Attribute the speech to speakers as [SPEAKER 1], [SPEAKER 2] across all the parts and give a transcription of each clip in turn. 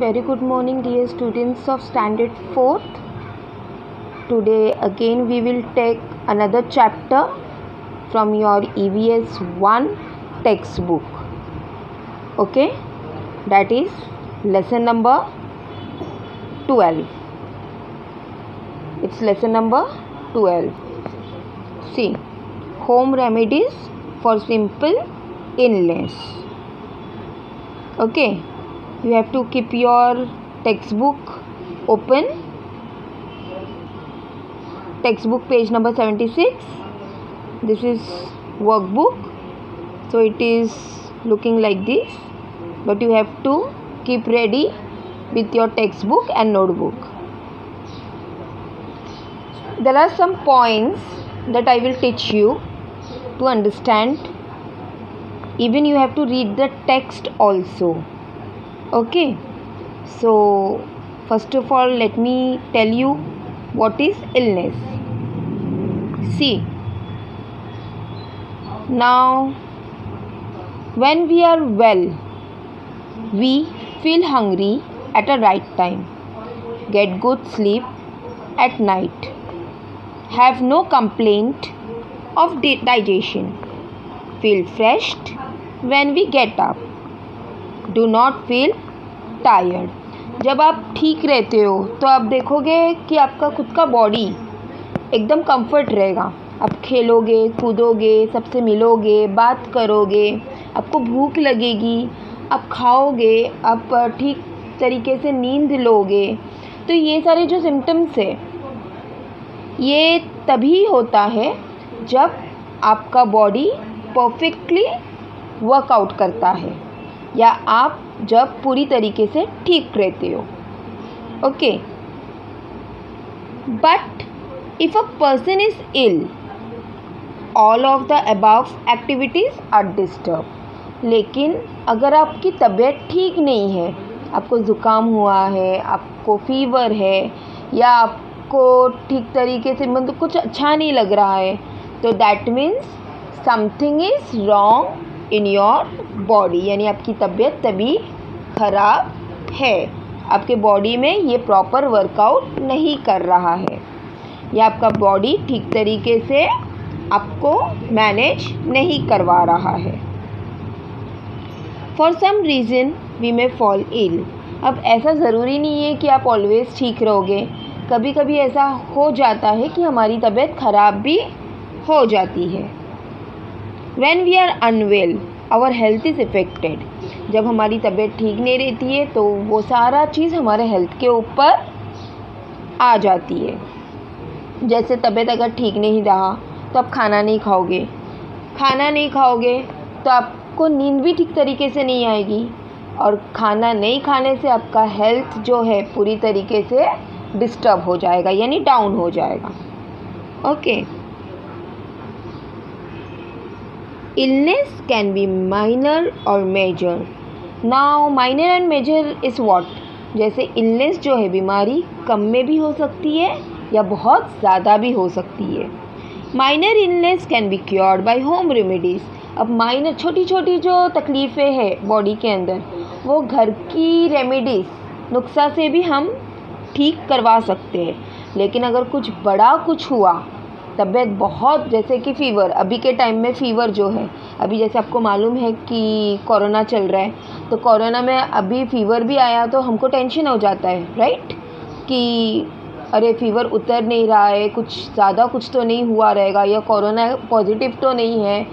[SPEAKER 1] Very good morning, dear students of Standard 4th. Today again we will take another chapter from your EVS 1 textbook. Okay, that is lesson number 12. It's lesson number 12. See, home remedies for simple illness. Okay, you have to keep your textbook open. Textbook page number 76. This is workbook, so it is looking like this, but you have to keep ready with your textbook and notebook. There are some points that I will teach you to understand. Even you have to read the text also. Okay, so first of all, let me tell you what is illness. See, now when we are well, we feel hungry at a right time, get good sleep at night, have no complaint of digestion, feel fresh when we get up, do not feel tired. जब आप ठीक रहते हो तो आप देखोगे कि आपका खुद का बॉडी एकदम कंफर्ट रहेगा. आप खेलोगे, कूदोगे, सबसे मिलोगे, बात करोगे, आपको भूख लगेगी, आप खाओगे, आप ठीक तरीके से नींद लोगे. तो ये सारे जो सिम्टम्स है ये तभी होता है जब आपका बॉडी परफेक्टली वर्कआउट करता है या आप जब पूरी तरीके से ठीक रहते हो. Okay, but if a person is ill, all of the above activities are disturb. लेकिन अगर आपकी तबीयत ठीक नहीं है, आपको ज़ुकाम हुआ है, आपको फीवर है या आपको ठीक तरीके से मतलब कुछ अच्छा नहीं लग रहा है, तो that means something is wrong in your body. यानी आपकी तबीयत तभी ख़राब है, आपके बॉडी में ये प्रॉपर वर्कआउट नहीं कर रहा है या आपका बॉडी ठीक तरीके से आपको मैनेज नहीं करवा रहा है. For some reason we may fall ill. अब ऐसा ज़रूरी नहीं है कि आप ऑलवेज़ ठीक रहोगे. कभी कभी ऐसा हो जाता है कि हमारी तबीयत ख़राब भी हो जाती है. When we are unwell, our health is affected. जब हमारी तबीयत ठीक नहीं रहती है तो वो सारा चीज़ हमारे हेल्थ के ऊपर आ जाती है. जैसे तबीयत अगर ठीक नहीं रहा तो आप खाना नहीं खाओगे तो आपको नींद भी ठीक तरीके से नहीं आएगी और खाना नहीं खाने से आपका हेल्थ जो है पूरी तरीके से डिस्टर्ब हो जाएगा यानी डाउन हो जाएगा. Okay, illness can be minor or major. Now minor and major is what? जैसे illness जो है बीमारी कम में भी हो सकती है या बहुत ज़्यादा भी हो सकती है. Minor illness can be cured by home remedies. अब माइनर छोटी छोटी जो तकलीफ़ें हैं बॉडी के अंदर वो घर की रेमेडीज़ नुस्खा से भी हम ठीक करवा सकते हैं. लेकिन अगर कुछ बड़ा कुछ हुआ, तबीयत बहुत, जैसे कि फ़ीवर, अभी के टाइम में फ़ीवर जो है, अभी जैसे आपको मालूम है कि कोरोना चल रहा है, तो कोरोना में अभी फ़ीवर भी आया तो हमको टेंशन हो जाता है, राइट, कि अरे फ़ीवर उतर नहीं रहा है, कुछ ज़्यादा कुछ तो नहीं हुआ रहेगा या कोरोना पॉजिटिव तो नहीं है.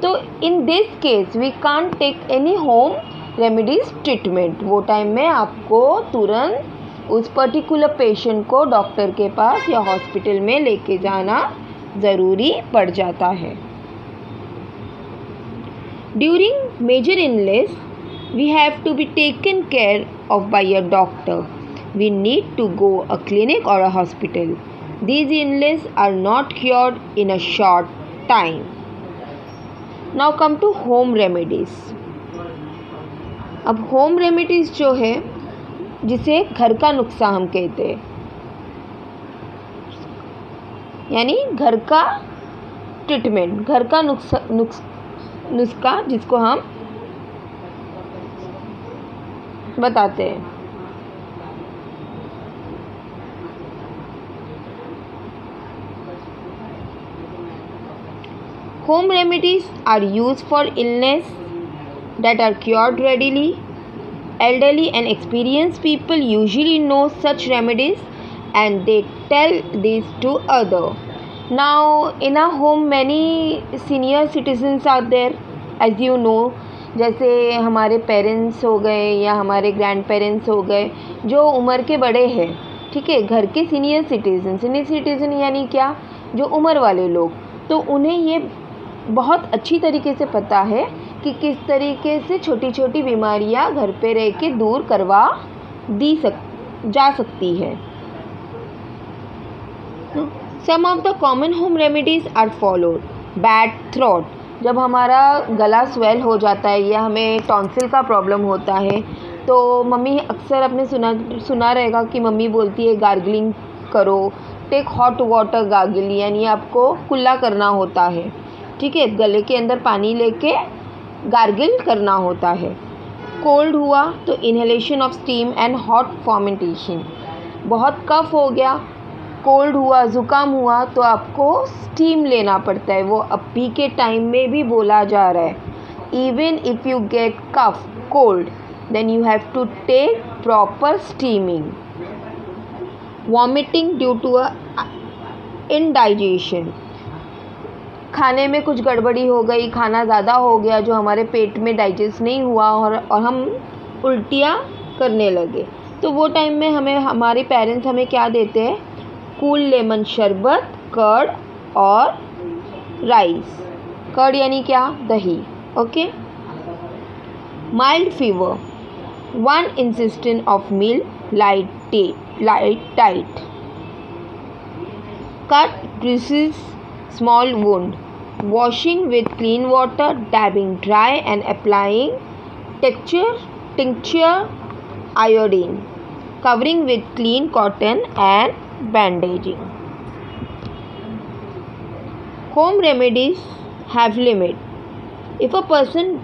[SPEAKER 1] तो in this case we can't take any home remedies treatment. वो टाइम में आपको तुरंत उस पर्टिकुलर पेशेंट को डॉक्टर के पास या हॉस्पिटल में लेके जाना ज़रूरी पड़ जाता है. During major illness we have to be taken care of by a doctor. We need to go a clinic और a hospital. These illness are not cured in a short time. Now come to home remedies. अब home remedies जो है जिसे घर का नुस्खा हम कहते हैं, यानी घर का ट्रीटमेंट, घर का नुस्खा जिसको हम बताते हैं. Home remedies are used for illness that are cured readily. Elderly and experienced people usually know such remedies and they tell these to others. Now in our home many senior citizens are there, as you know. जैसे हमारे parents हो गए या हमारे grand parents हो गए जो उम्र के बड़े हैं, ठीक है, घर के सीनियर सिटीज़न यानी क्या, जो उम्र वाले लोग, तो उन्हें ये बहुत अच्छी तरीके से पता है कि किस तरीके से छोटी छोटी बीमारियां घर पे रह के दूर करवा जा सकती है. Some of the common home remedies are followed. Bad throat, जब हमारा गला स्वेल हो जाता है या हमें टॉन्सिल का प्रॉब्लम होता है तो मम्मी अक्सर आपने सुना रहेगा कि मम्मी बोलती है गार्गलिंग करो. टेक हॉट वाटर गार्गल, यानी आपको कुल्ला करना होता है, ठीक है, गले के अंदर पानी लेके गार्गल करना होता है. कोल्ड हुआ तो inhalation of steam and hot fermentation. बहुत कफ हो गया, कोल्ड हुआ, ज़ुकाम हुआ तो आपको स्टीम लेना पड़ता है. वो अभी के टाइम में भी बोला जा रहा है. Even if you get cough cold then you have to take proper steaming. Vomiting due to a indigestion, खाने में कुछ गड़बड़ी हो गई, खाना ज़्यादा हो गया जो हमारे पेट में डाइजेस्ट नहीं हुआ और हम उल्टियाँ करने लगे, तो वो टाइम में हमारे पेरेंट्स हमें क्या देते हैं, कूल लेमन शरबत, कर्ड और राइस. कर्ड यानी क्या, दही. Okay. Mild fever, 1 insistent of milk, light tight. Cut, bruises, small wound. Washing with clean water, dabbing dry and applying tincture iodine. Covering with clean cotton and bandaging. Home remedies have limit. If a person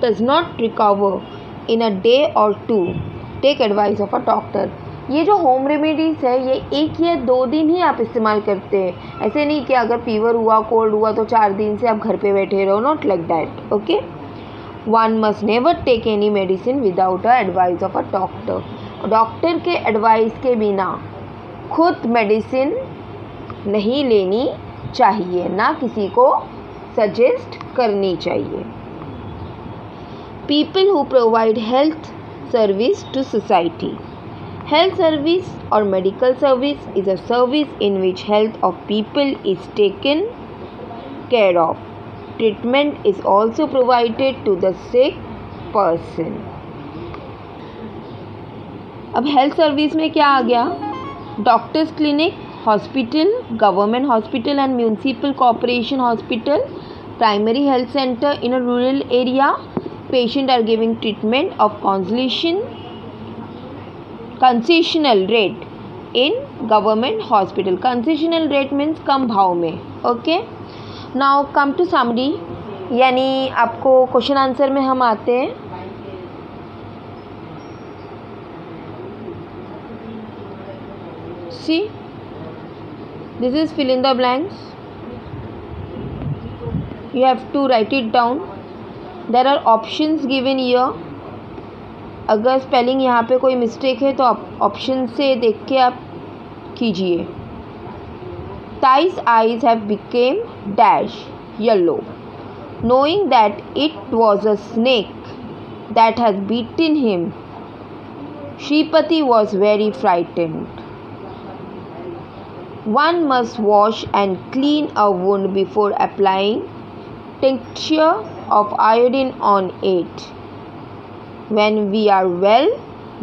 [SPEAKER 1] does not recover in a day or two, take advice of a doctor. ये जो home remedies है ये 1 या 2 दिन ही आप इस्तेमाल करते हैं. ऐसे नहीं कि अगर फीवर हुआ, कोल्ड हुआ तो 4 दिन से आप घर पे बैठे रहो. Not like that. Okay. One must never take any medicine without a advice of a doctor. Doctor के एडवाइस के बिना खुद मेडिसिन नहीं लेनी चाहिए, ना किसी को सजेस्ट करनी चाहिए. People who provide health service to society. Health service or medical service is a service in which health of people is taken care of. Treatment is also provided to the sick person. अब health service में क्या आ गया, doctors clinic, hospital, government hospital and municipal corporation hospital, primary health centre in a rural area. Patient are giving treatment of concessional rate in government hospital. Concessional rate means कम भाव में. Okay. Now come to summary, यानी आपको question answer में हम आते हैं. See, this is fill in the blanks. You have to write it down. There are options given here. अगर spelling यहाँ पे कोई मिस्टेक है तो आप ऑप्शन से देख के आप कीजिए. Thai's eyes have become dash yellow, knowing that it was a snake that had beaten him. Shripati was very frightened. One must wash and clean a wound before applying tincture of iodine on it. When we are well,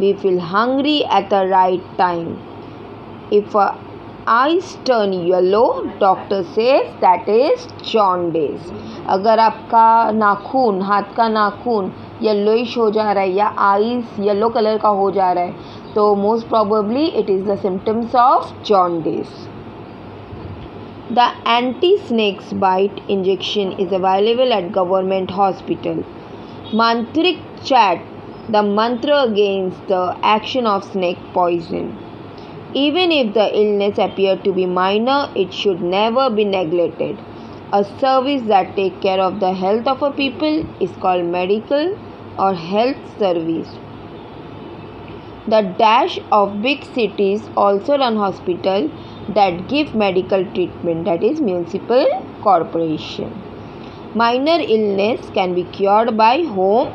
[SPEAKER 1] we feel hungry at the right time. If our eyes turn yellow, doctor says that is jaundice. अगर आपका नाखून, हाथ का नाखून yellowish हो जा रहा है या आईज येलो कलर का हो जा रहा है तो most probably it is the symptoms of jaundice. The anti-snake bite injection is available at government hospital. Mantrik chant, the mantra against the action of snake poison. Even if the illness appear to be minor, it should never be neglected. A service that take care of the health of a people is called medical or health service. The dash of big cities also run hospital that give medical treatment, that is municipal corporation. Minor illness can be cured by home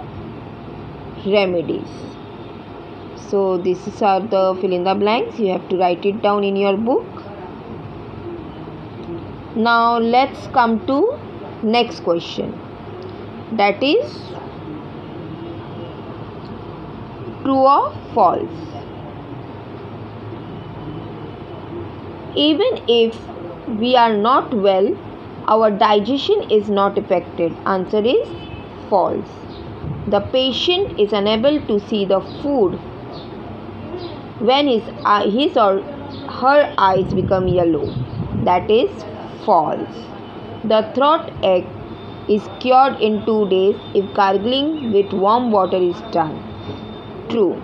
[SPEAKER 1] remedies. So these are the fill in the blanks. You have to write it down in your book. Now let's come to next question, that is true or false. Even if we are not well, our digestion is not affected. Answer is false. The patient is unable to see the food when his or her eyes become yellow. That is false. The throat ache is cured in 2 days if gargling with warm water is done. True.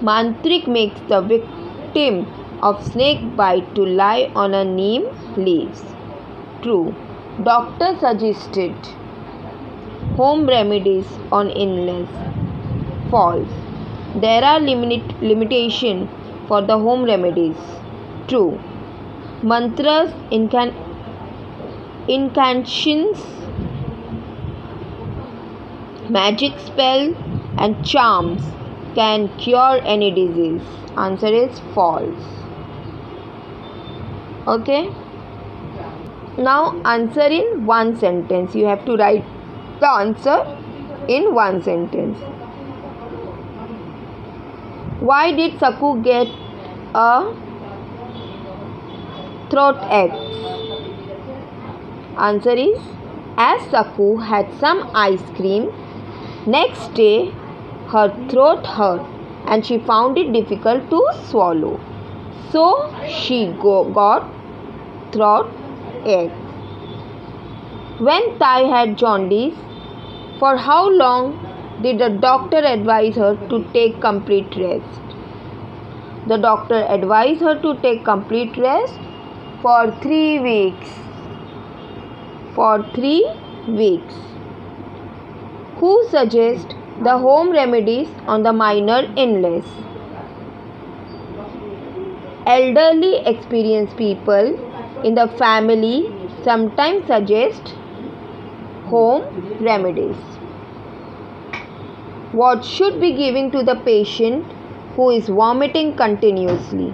[SPEAKER 1] Mantrik makes the victim of snake bite to lie on a neem leaves. True. Doctor suggested home remedies on illness. False. There are limitations for the home remedies. True. Mantras, incantations, magic spell and charms can cure any disease. Answer is false. Okay. Now answer in one sentence. You have to write the answer in one sentence. Why did Saku get a throat ache? Answer is, as Saku had some ice cream, next day her throat hurt and she found it difficult to swallow. So she got throat ache. When Tai had jaundice, for how long did the doctor advise her to take complete rest? The doctor advised her to take complete rest for 3 weeks. For 3 weeks. Who suggests the home remedies on the minor illness? Elderly experienced people in the family sometimes suggest home remedies. What should be given to the patient who is vomiting continuously?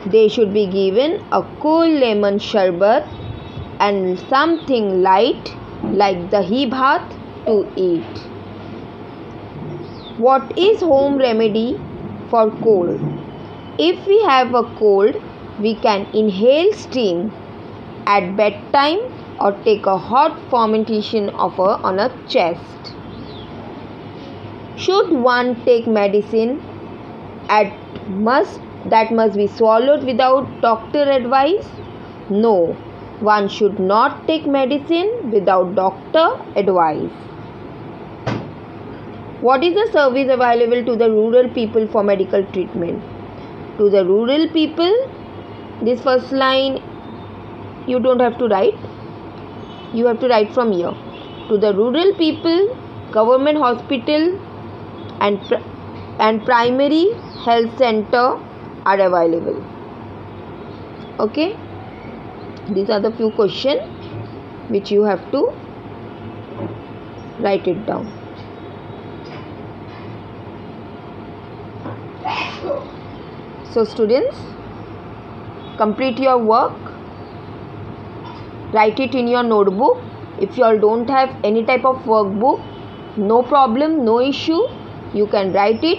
[SPEAKER 1] They should be given a cool lemon sharbat and something light like dahi bhat to eat. What is home remedy for cold? If we have a cold, we can inhale steam at bedtime or take a hot fomentation on a chest. Should one take medicine that must be swallowed without doctor advice? No, one should not take medicine without doctor advice. What is the service available to the rural people for medical treatment? To the rural people, this first line you don't have to write. You have to write from here. To the rural people, government hospital and primary health center are available. Okay. These are the few questions which you have to write it down. So students, complete your work. Write it in your notebook. If you all don't have any type of workbook, no problem, no issue. You can write it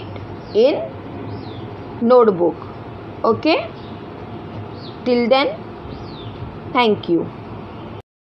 [SPEAKER 1] in notebook. Okay. Till then, thank you.